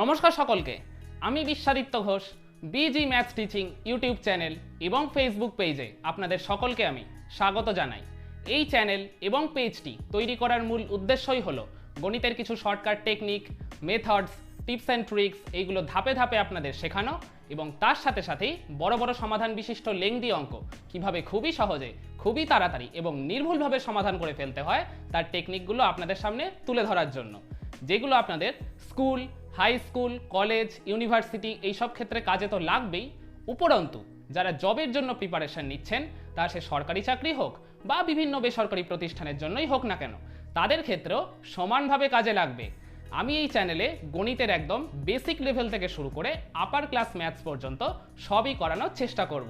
নমস্কার সকলকে, আমি Biswaditya Ghosh BG maths teaching YouTube channel এবং ফেসবুক পেজে আপনাদের সকলকে আমি স্বাগত জানাই। এই চ্যানেল এবং পেজটি তৈরি করার মূল উদ্দেশ্যই হলো গণিতের কিছু shortcut technique, methods, tips and tricks এইগুলো ধাপে ধাপে আপনাদের শেখানো এবং তার সাথে সাথেই বড় বড় সমাধান বিশিষ্ট লেংদি অঙ্ক কিভাবে খুবই সহজে, খুবই তাড়াতাড়ি এবং নির্ভুলভাবে সমাধান করে ফেলতে হয় তার টেকনিকগুলো আপনাদের সামনে তুলে ধরার জন্য, যেগুলো আপনাদের school, high school, college, university এইসব ক্ষেত্রে কাজে তো লাগবেই, উপরন্তু যারা জবের জন্য প্রিপারেশন নিচ্ছেন, তা সে সরকারি চাকরি হোক বা বিভিন্ন বেসরকারি প্রতিষ্ঠানের জন্যই হোক না কেন, তাদের ক্ষেত্রেও সমানভাবে কাজে লাগবে। আমি এই চ্যানেলে গণিতের একদম বেসিক লেভেল থেকে শুরু করে আপার ক্লাস ম্যাথস পর্যন্ত সবই করানোর চেষ্টা করব।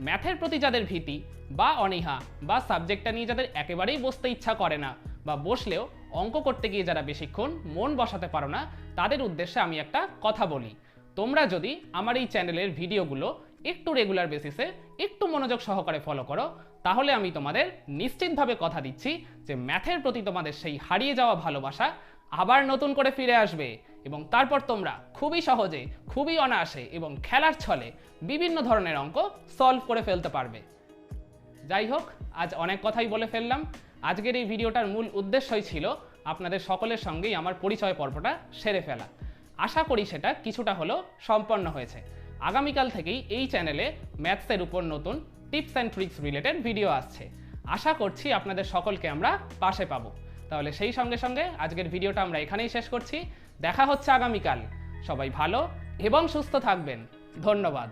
ম্যাথের প্রতি যাদের ভীতি বা অনীহা বা সাবজেক্টটা নিয়ে যাদের একেবারেই বসতে ইচ্ছা করে না বা বসলেও অঙ্ক করতে গিয়ে যারা বেশিক্ষণ মন বসাতে পারো না, তাদের উদ্দেশ্যে আমি একটা কথা বলি। তোমরা যদি আমার এই চ্যানেলের ভিডিওগুলো একটু রেগুলার বেসিসে একটু মনোযোগ সহকারে ফলো করো, তাহলে আমি তোমাদের নিশ্চিতভাবে কথা দিচ্ছি যে ম্যাথের প্রতি তোমাদের সেই হারিয়ে যাওয়া ভালোবাসা আবার নতুন করে ফিরে আসবে এবং তারপর তোমরা খুবই সহজে, খুবই অনায়াসে এবং খেলার ছলে বিভিন্ন ধরনের অঙ্ক সলভ করে ফেলতে পারবে। যাই হোক, আজ অনেক কথাই বলে ফেললাম। আজকের এই ভিডিওটার মূল উদ্দেশ্যই ছিল আপনাদের সকলের সঙ্গেই আমার পরিচয় পর্বটা সেরে ফেলা। আশা করি সেটা কিছুটা হলেও সম্পন্ন হয়েছে। আগামীকাল থেকেই এই চ্যানেলে ম্যাথসের উপর নতুন tips and tricks related video আসছে। আশা করছি আপনাদের সকলকে আমরা পাশে পাবো। তাহলে সেই সঙ্গে সঙ্গে আজকের ভিডিওটা আমরা এখানেই শেষ করছি। দেখা হচ্ছে আগামীকাল। সবাই ভালো এবং সুস্থ থাকবেন। ধন্যবাদ।